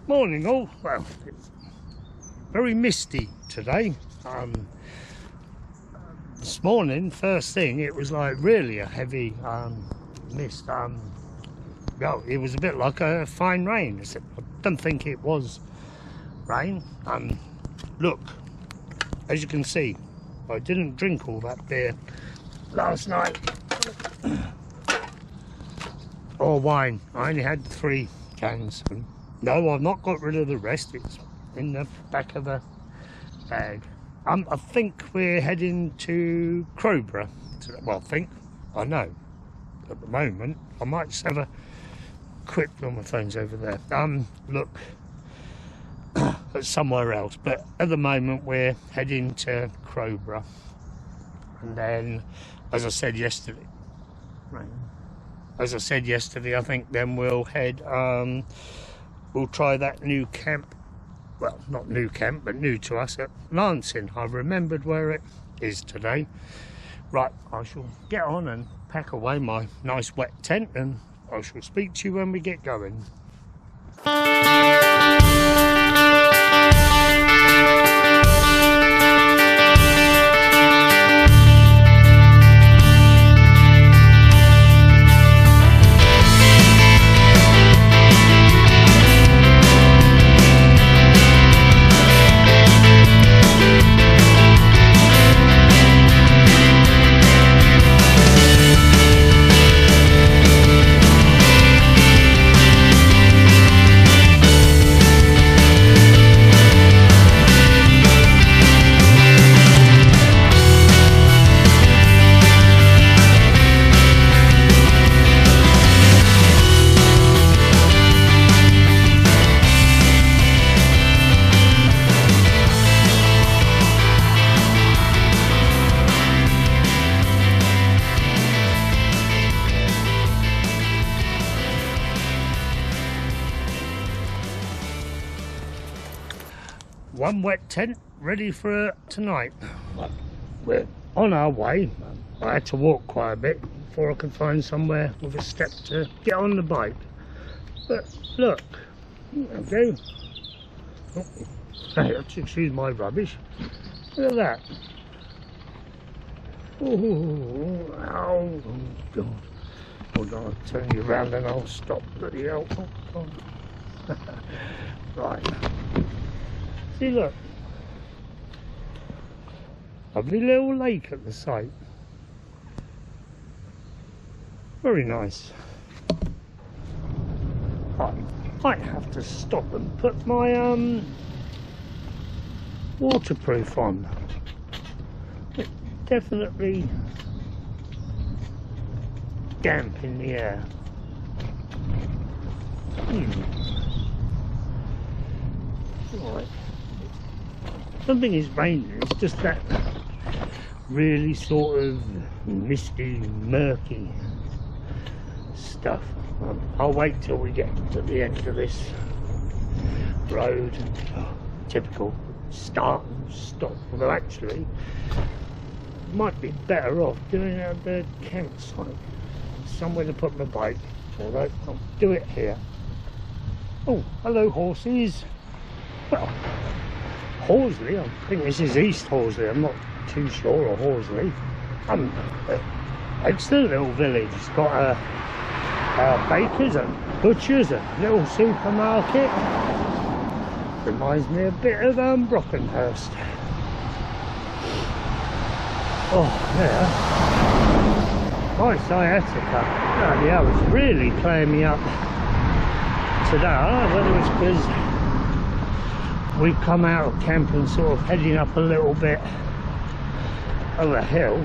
Morning all. Well, it's very misty today. This morning, first thing, it was like really a heavy mist. Well, it was a bit like a fine rain. I don't think it was rain. Look, as you can see, I didn't drink all that beer last night. Or wine. I only had 3 cans. No, I've not got rid of the rest. It's in the back of a bag. I think we're heading to Crowborough. Well, I know. At the moment, I might just have a quick look. My phone's over there. Look at somewhere else. But at the moment, we're heading to Crowborough, and then, as I said yesterday, I think then we'll head. We'll try that new camp, well, not new camp, but new to us at Lancing. I remembered where it is today. Right, I shall get on and pack away my nice wet tent, and I shall speak to you when we get going. One wet tent ready for tonight. We're on our way. I had to walk quite a bit before I could find somewhere with a step to get on the bike. But look, okay. Hey, excuse my rubbish. Look at that. Oh God. Hold on, I'll turn you around and I'll stop. Bloody hell. Oh, right. See, look, lovely little lake at the site. Very nice. I might have to stop and put my waterproof on. It's definitely damp in the air. Right. Something is raining, it's just that really sort of misty, murky stuff. I'll wait till we get to the end of this road. Typical start and stop. Although actually, might be better off doing it at the campsite. Somewhere to put my bike, although I'll do it here. Oh, hello horses. Well, Horsley, I think this is East Horsley, I'm not too sure, or Horsley. It's a little village. It's got a baker's, a butcher's, a little supermarket. Reminds me a bit of Brockenhurst. Oh, yeah. My sciatica. Bloody hell, it's really playing me up today. I don't know whether it's because we've come out of camp and sort of heading up a little bit of a hill.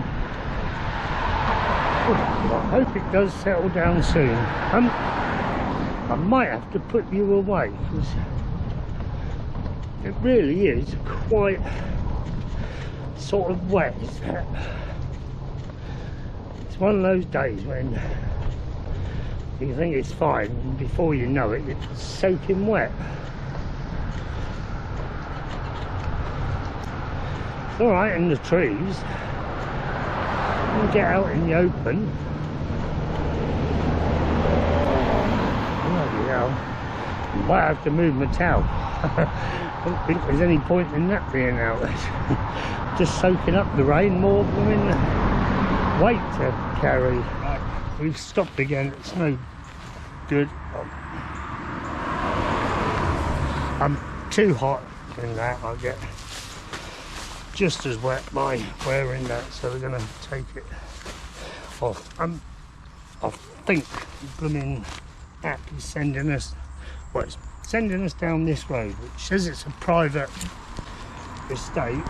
I hope it does settle down soon. I might have to put you away because it really is quite sort of wet. It's one of those days when you think it's fine and before you know it, it's soaking wet. Alright in the trees, you can get out in the open. Bloody hell. Might have to move my towel. I don't think there's any point in that being out. Just soaking up the rain, more than weight to carry. Right, we've stopped again, it's no good. I'm too hot in that, I get just as wet by wearing that, so we're going to take it off. I think blooming app is sending us, well, it's sending us down this road, which says it's a private estate.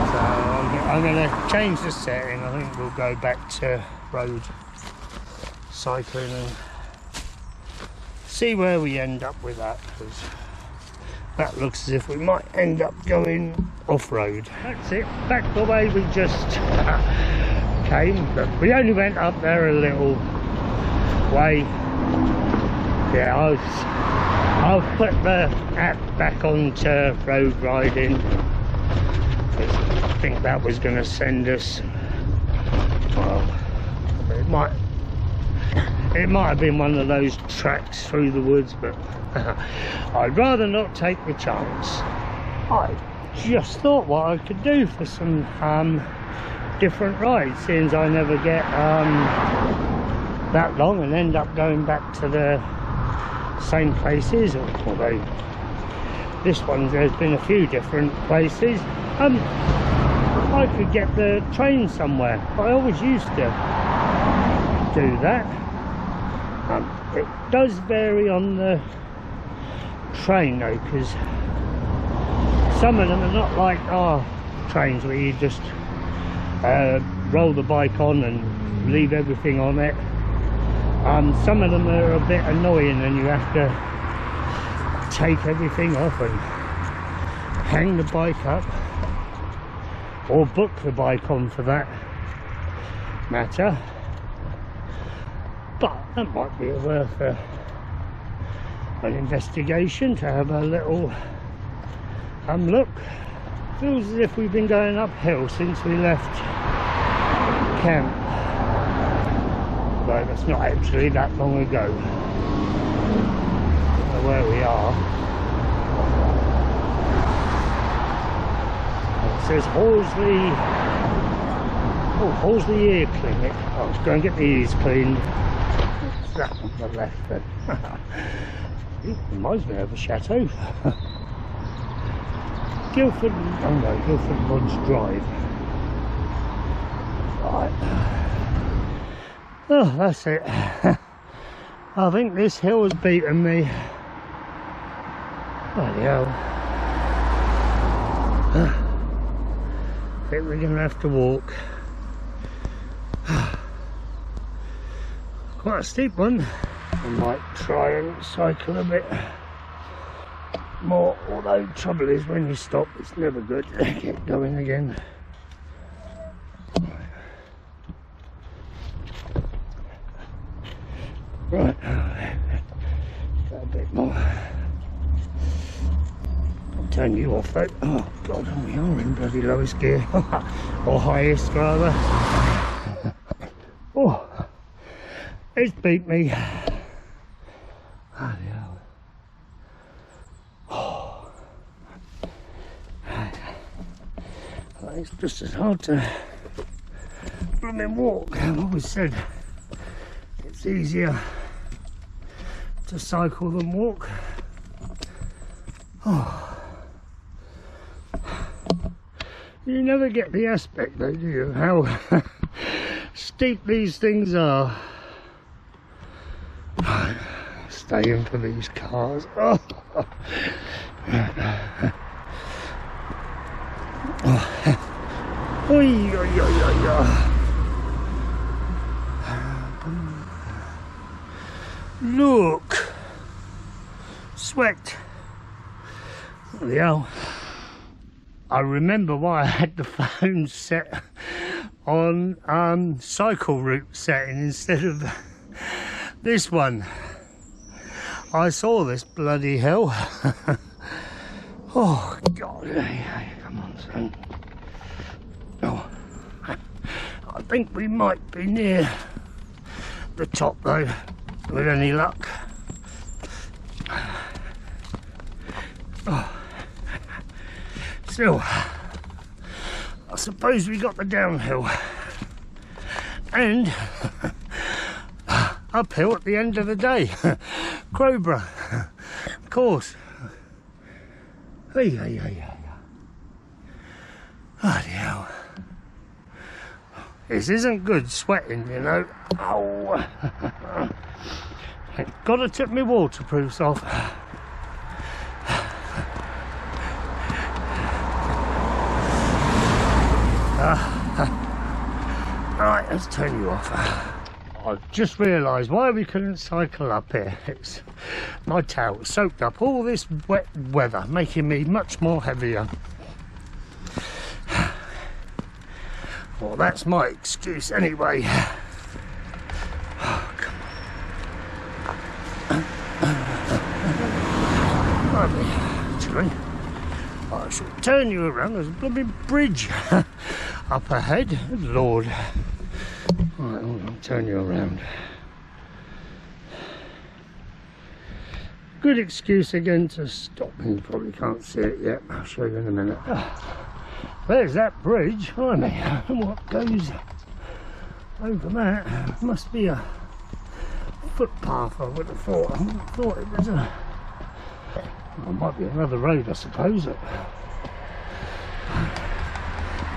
So I'm going to change the setting. I think we'll go back to road cycling and see where we end up with that, because that looks as if we might end up going off-road. That's it, back the way we just came, but we only went up there a little way. Yeah, I'll put the app back onto road riding, because I think that was going to send us, well, it might have been one of those tracks through the woods, but I'd rather not take the chance. I just thought what I could do for some different rides, since I never get that long and end up going back to the same places. Although this one, there's been a few different places. I could get the train somewhere. I always used to do that. It does vary on the train though, because some of them are not like our trains where you just roll the bike on and leave everything on it. Some of them are a bit annoying, and you have to take everything off and hang the bike up, or book the bike on for that matter. But that might be worth an investigation, to have a little look. Feels as if we've been going uphill since we left camp, though that's not actually that long ago. I don't know where we are. It says Horsley. Oh, Horsley Ear Clinic. I was going to get the ears cleaned. That on the left then. It reminds me of a chateau. Guildford, oh no, Guildford Lodge Drive. Right. Oh, that's it. I think this hill has beaten me. Bloody hell. I think we're going to have to walk. Quite a steep one. I might try and cycle a bit more, although the trouble is when you stop it's never good to get going again. Right, a bit more. I'll turn you off though. Oh god, we are in bloody lowest gear. Or highest rather. Oh, it's beat me. Oh, yeah. Oh. It's just as hard to blooming walk. I've always said it's easier to cycle than walk. Oh. You never get the aspect though, do you, how steep these things are. Staying for these cars. Oh. Oh. Oy, oy, oy, oy, oy. Look, sweat. Bloody hell. I remember why I had the phone set on cycle route setting instead of this one. I saw this bloody hill. Oh god, hey, come on son. Oh, I think we might be near the top though, with any luck. Oh. Still, I suppose we got the downhill and uphill at the end of the day. Crowborough, of course. Hey. Bloody hell. This isn't good sweating, you know. Oh. Gotta take my waterproofs off. Right, let's turn you off. I've just realised why we couldn't cycle up here. It's my tail soaked up all this wet weather, making me much more heavier. Well, that's my excuse anyway. Oh, come on. Actually, I shall turn you around. There's a bloody bridge up ahead. Good Lord. Right, I'll turn you around. Good excuse again to stop. You probably can't see it yet. I'll show you in a minute. There's that bridge. What goes over that? Must be a footpath, I would have thought. I thought it was a... Well, it might be another road, I suppose.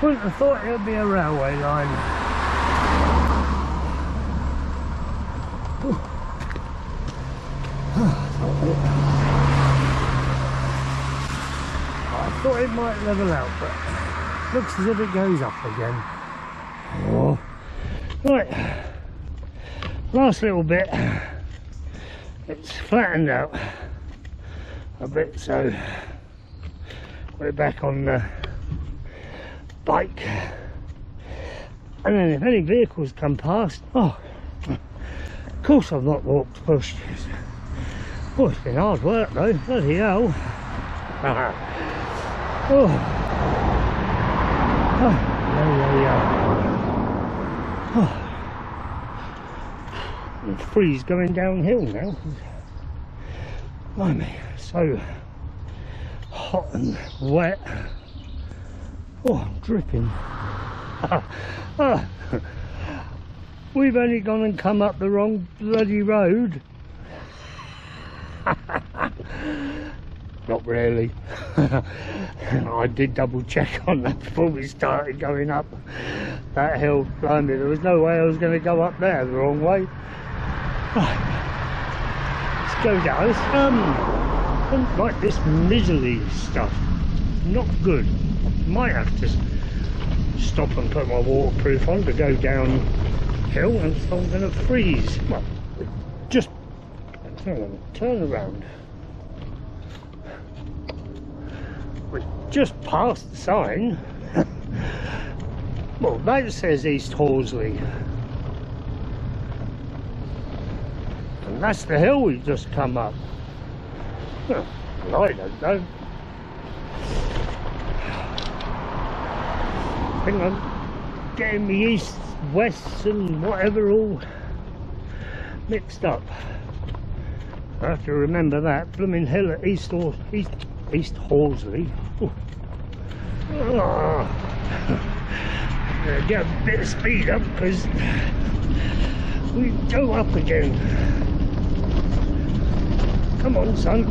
Wouldn't have thought it would be a railway line. I thought it might level out, but looks as if it goes up again. Oh. Right, last little bit. It's flattened out a bit, so we're back on the bike. And then if any vehicles come past, oh, of course I've not walked pushed. Oh, it's been hard work though, bloody hell. Oh. Oh. The freeze going downhill now. Blimey, so hot and wet. Oh, I'm dripping. We've only gone and come up the wrong bloody road. Not really. I did double check on that before we started going up that hill. Blimey, there was no way I was going to go up there the wrong way. Right. Let's go down. I don't like this miserly stuff. Not good. Might have to stop and put my waterproof on to go downhill, and so I'm going to freeze. Well, just turn around. We're just past the sign. Well, that says East Horsley. And that's the hill we've just come up. Well, I don't know. I think I'm getting the east, west and whatever all mixed up. I have to remember that. Blooming hill at East Horsley. Oh. Get a bit of speed up because we go up again. Come on, son. Go.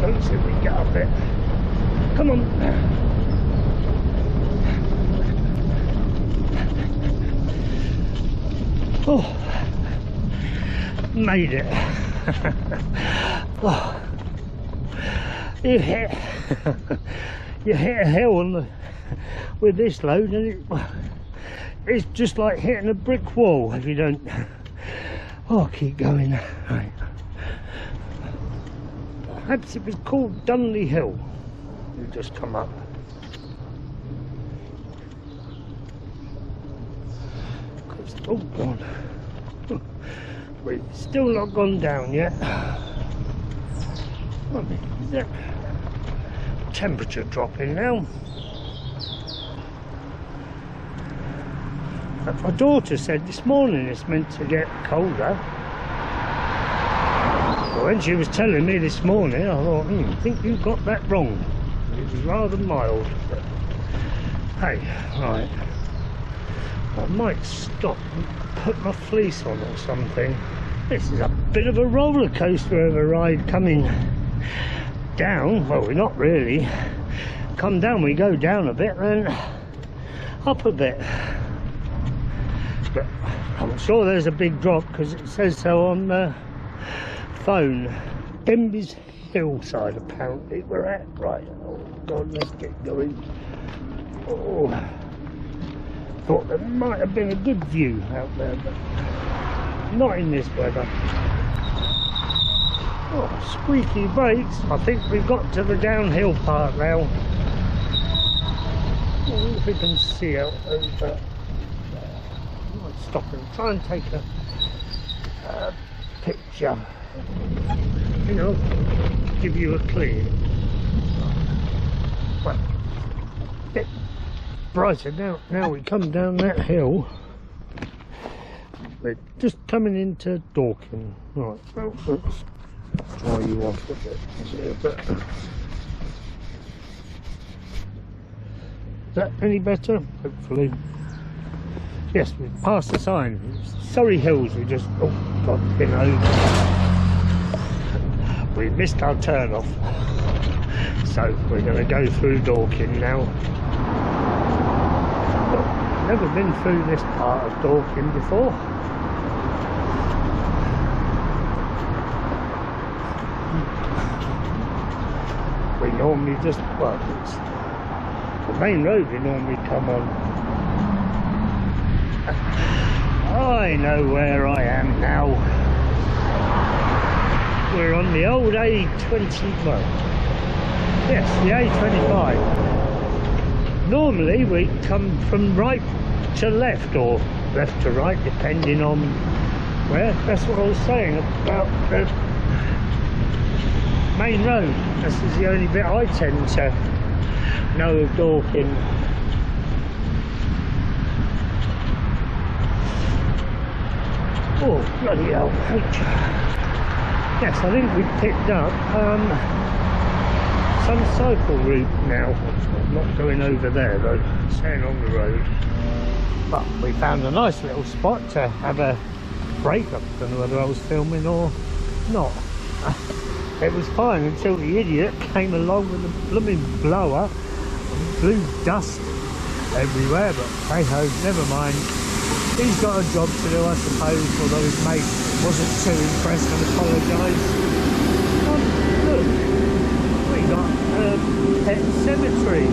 Let's see if we get up it. Come on. Oh, made it. Oh. You hit a hill on with this load, and it's just like hitting a brick wall if you don't. Oh, keep going. Right. Perhaps it was called Dunley Hill. You just come up. Oh God, we've still not gone down yet. Is that temperature dropping now? My daughter said this morning it's meant to get colder. When she was telling me this morning, I thought, I think you got that wrong. It was rather mild. But hey, right. I might stop and put my fleece on or something. This is a bit of a roller coaster of a ride coming down. Well, we're not really. Come down, we go down a bit, then up a bit. But I'm sure there's a big drop because it says so on the phone. Denby's hillside apparently we're at. Right, oh god, let's get going. Oh, thought there might have been a good view out there, but not in this weather. Oh, squeaky brakes. I think we've got to the downhill part now. Oh, if we can see out over. I might stop and try and take a picture. You know, give you a clear. Well, a bit brighter now. Now we come down that hill. We're just coming into Dorking. Right, well, let's dry you off a bit here, but is that any better? Hopefully. Yes, we've passed the sign. Surrey Hills, we just, oh god, been over. We missed our turn off. So we're going to go through Dorking now. Never been through this part of Dorking before. We normally just, well, it's the main road we normally come on. I know where I am now. We're on the old A20, well, yes, the A25. Normally we come from right to left or left to right, depending on where. That's what I was saying about the main road. This is the only bit I tend to know of Dorking. Oh, bloody hell. Yes, I think we've picked up some cycle route now. I'm not going over there though, staying on the road. But we found a nice little spot to have a break. I don't know whether I was filming or not. It was fine until the idiot came along with a blooming blower and blew dust everywhere, but hey ho, never mind. He's got a job to do, I suppose, although his mate wasn't too impressed and apologised. Look, we got Pet Cemetery.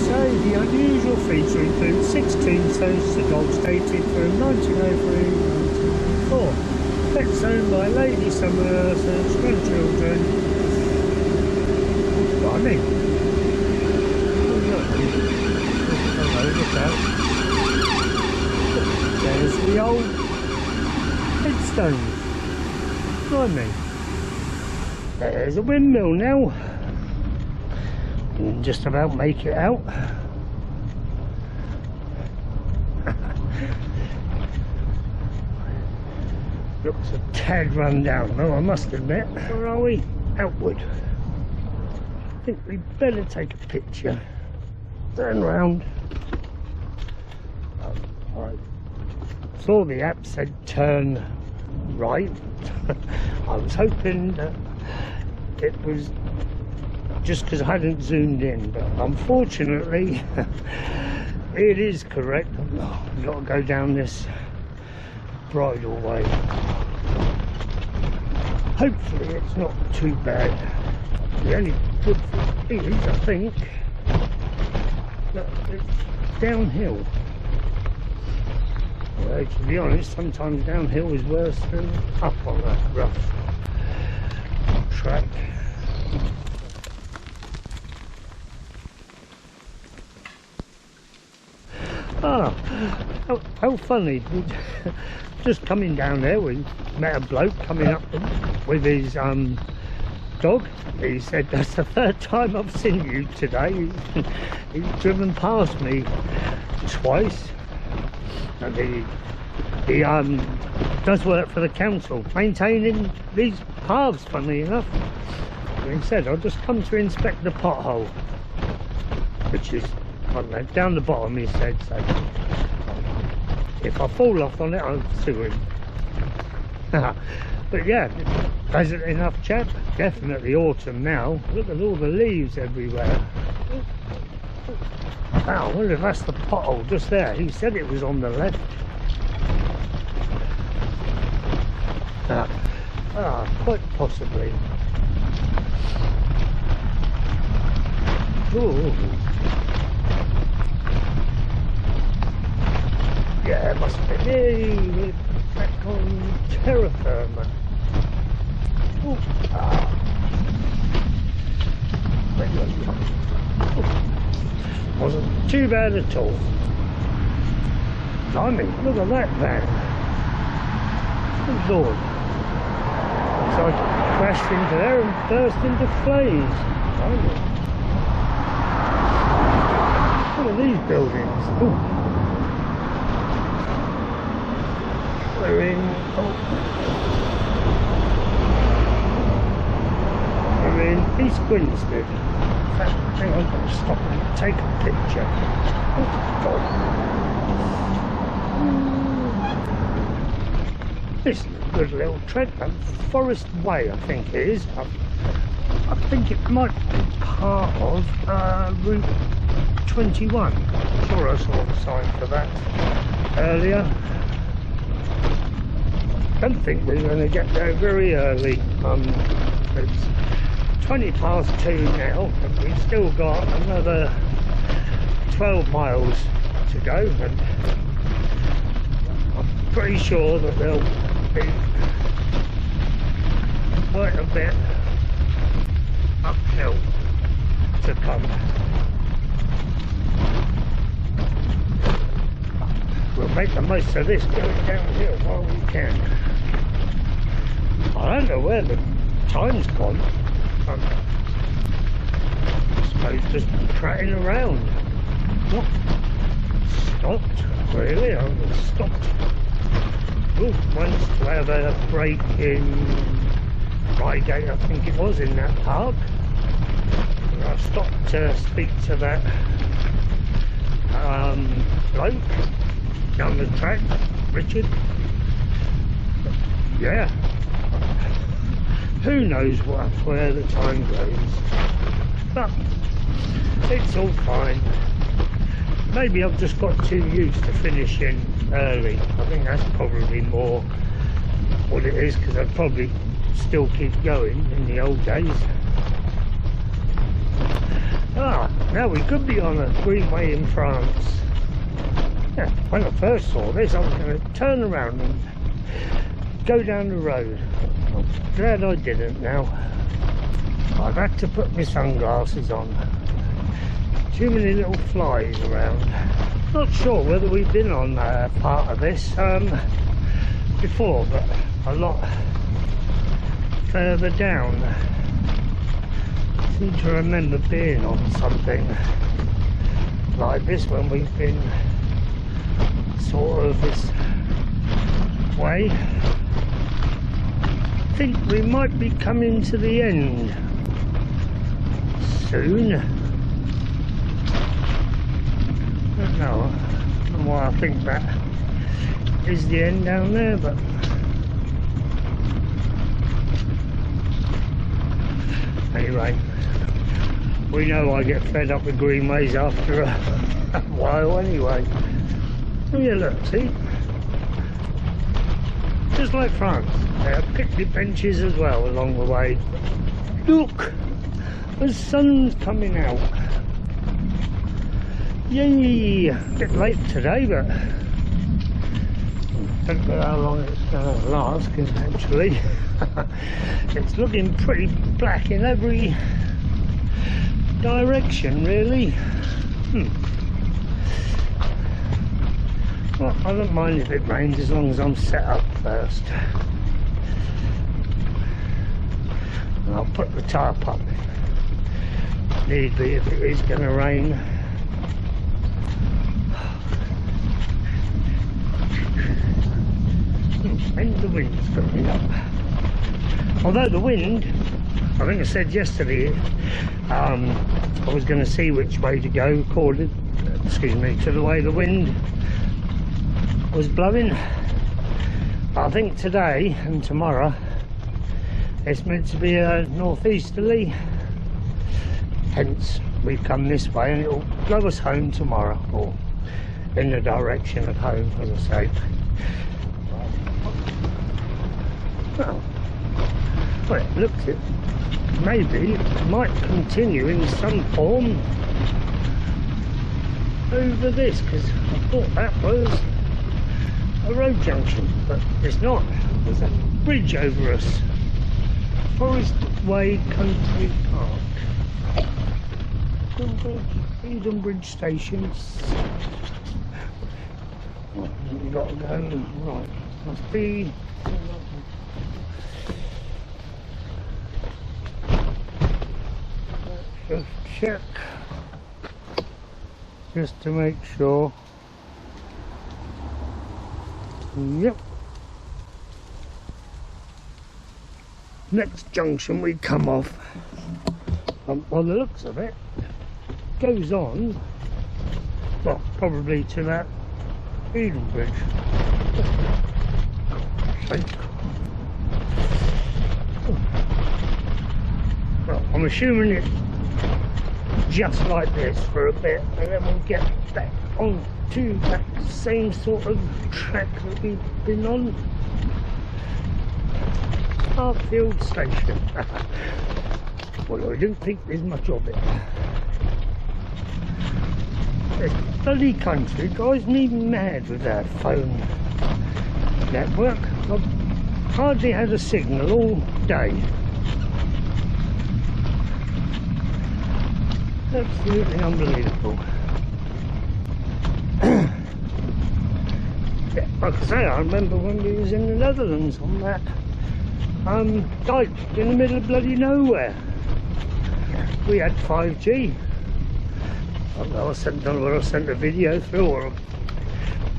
So the unusual feature includes 6 tombstones to dogs dated from 1903 to 1904. Pets owned by Lady Somerset's grandchildren. What I mean? Hello, look out. There's the old headstones. Blimey. There's a windmill now. Can just about make it out. Looks a tad run down though, I must admit. Where are we? Outward. I think we'd better take a picture. Turn round. Right. Saw the app said turn right. I was hoping that it was just because I hadn't zoomed in, but unfortunately it is correct. I've got to go down this Bridal way. Hopefully it's not too bad. The only good thing is, I think, that it's downhill. Well, to be honest, sometimes downhill is worse than up on a rough track. Ah, how funny. Just coming down there, we met a bloke coming up with his dog. He said, that's the 3rd time I've seen you today. He's driven past me twice. And he does work for the council, maintaining these paths, funnily enough. He said, I'll just come to inspect the pothole, which is, I don't know, down the bottom, he said, so if I fall off on it, I'll sue him. But yeah, pleasant enough chap, definitely autumn now. Look at all the leaves everywhere. Wow, I wonder if that's the pothole just there. He said it was on the left. Quite possibly. Ooh. Yeah, it must be. Hey, we're back on terra firma. Ooh. Wasn't too bad at all. Blimey, look at that van. Good Lord. Looks like it crashed into there and burst into flames. Blimey. Look at these buildings. Ooh. We're in East Grinstead. In fact, I think I'm going to stop and take a picture. Oh God. This is a good little trek. Forest Way, I think it is. I think it might be part of Route 21. I'm sure I saw the sign for that earlier. I don't think we're going to get there very early. It's 20 past 2 now, and we've still got another 12 miles to go, and I'm pretty sure that there'll be quite a bit uphill to come. We'll make the most of this going downhill while we can. I don't know where the time's gone. I suppose just prattling around. Not stopped, really. I was stopped once to have a break in Reigate, I think it was, in that park. And I stopped to speak to that bloke down the track, Richard. Yeah. Who knows where the time goes, but it's all fine. Maybe I've just got too used to finishing early. I think that's probably more what it is, because I'd probably still keep going in the old days. Now we could be on a Greenway in France. Yeah, when I first saw this, I was going to turn around and go down the road. I'm glad I didn't now. I've had to put my sunglasses on. Too many little flies around. Not sure whether we've been on part of this before, but a lot further down. I seem to remember being on something like this when we've been sort of this way. I think we might be coming to the end soon. I don't know why I think that is the end down there, but anyway, we know I get fed up with greenways after a while anyway. Oh yeah, look, see? Just like France, there are picnic benches as well along the way. Look, the sun's coming out. Yay! A bit late today, but I don't know how long it's going to last, because actually it's looking pretty black in every direction, really. Well, I don't mind if it rains as long as I'm set up first. And I'll put the tarp up, need be, if it is going to rain. And the wind's coming up. Although the wind, I think I said yesterday, I was going to see which way to go according, to the way the wind was blowing. I think today and tomorrow it's meant to be a northeasterly, hence we've come this way, and it'll blow us home tomorrow, or in the direction of home, as I say. Well, it looks it. Maybe it might continue in some form over this, because I thought that was a road junction, but it's not. There's a bridge over us. Forest Way Country Park. Eden Bridge stations. Right, we've got to go. Right, must be. Just check, just to make sure. Yep. Next junction we come off, by the looks of it, goes on, well, probably to that Eden Bridge. Well, I'm assuming it's just like this for a bit, and then we'll get back on to that same sort of track that we've been on. Harfield Station. Well, I don't think there's much of it. This bloody country drives me mad with our phone network. I've hardly had a signal all day. Absolutely unbelievable. Yeah, like I say, I remember when we was in the Netherlands on that dike in the middle of bloody nowhere. We had 5G. I don't know, I don't know whether I sent a video through or a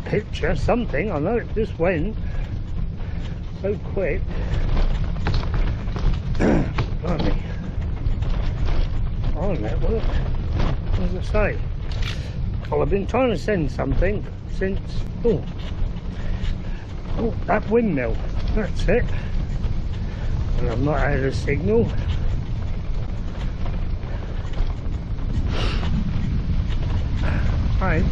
picture, something. I know it just went so quick. Blimey. Our network, as I say. Well, I've been trying to send something since, oh, that windmill, that's it. And I've not had a signal. Right.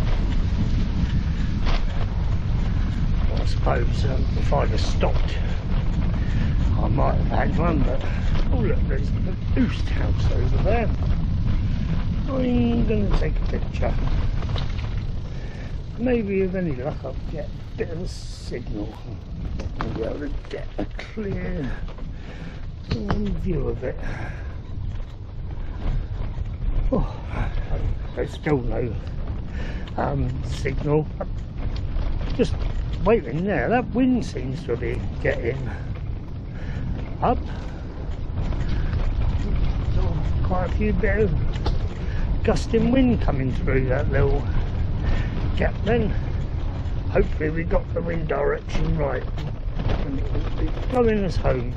Well, I suppose if I'd have stopped, I might have had one, but oh look, there's the Boost House over there. I'm going to take a picture. Maybe with any luck I'll get a bit of a signal. I'll be able to get a clear view of it. Oh, there's still no signal. Just waiting there. That wind seems to be getting up. Quite a few bit of gusting wind coming through that little gap then. Hopefully we got the wind direction right and it will be blowing us home.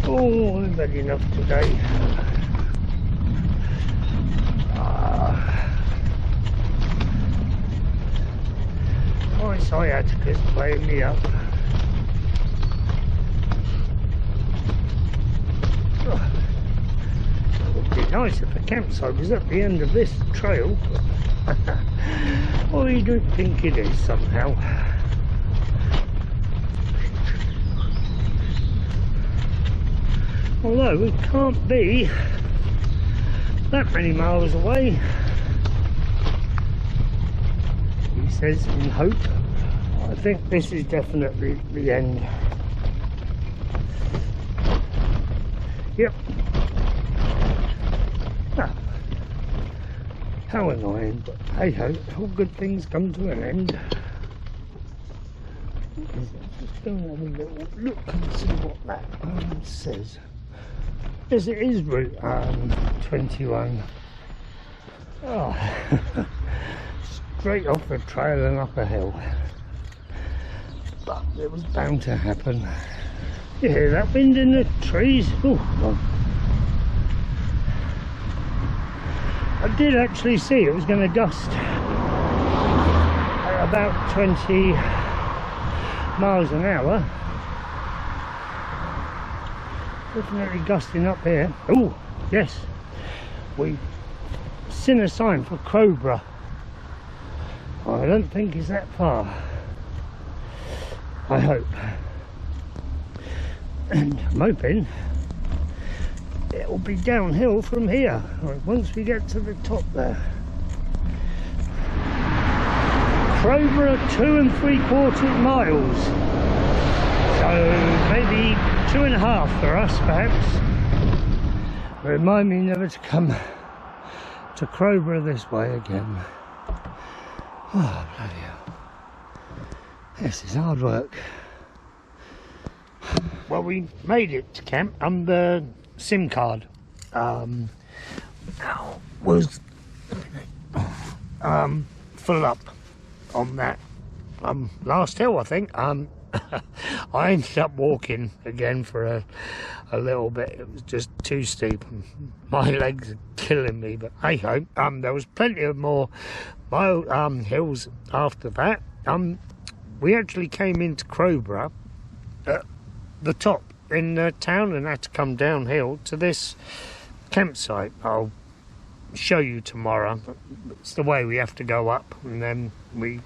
Oh, I'm ready enough today. My sciatica's playing me up. It would be nice if the campsite was at the end of this trail. Well, you do think it is somehow. Although it can't be that many miles away, he says in hope. I think this is definitely the end. Yep. Ah, how annoying, but hey ho, all good things come to an end. Just go and have a little look and see what that says. Yes, it is Route 21. Oh, straight off the trail and up a hill. But it was bound to happen. You hear that wind in the trees? Oh, God. I did actually see it was going to gust at about 20 miles an hour. Definitely gusting up here. Oh, yes. We've seen a sign for Crowborough. I don't think it's that far. I hope. And I'm hoping it'll be downhill from here, right, once we get to the top there. Crowborough 2 3/4 miles. So maybe 2.5 for us perhaps. Remind me never to come to Crowborough this way again. Oh, bloody hell. This is hard work. Well, we made it to camp. The SIM card was full up on that last hill, I think. I ended up walking again for a little bit. It was just too steep and my legs are killing me, but hey ho. There was plenty of more hills after that. We actually came into Crowborough at the top in the town and had to come downhill to this campsite. I'll show you tomorrow. It's the way we have to go up and then we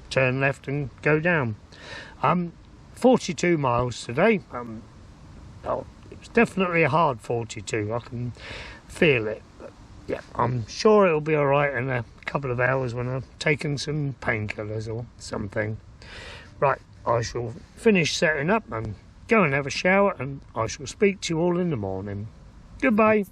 turn left and go down. 42 miles today. Oh, it was definitely a hard 42. I can feel it. But yeah, I'm sure it'll be all right in a couple of hours when I've taken some painkillers or something. Right, I shall finish setting up and go and have a shower, and I shall speak to you all in the morning. Goodbye.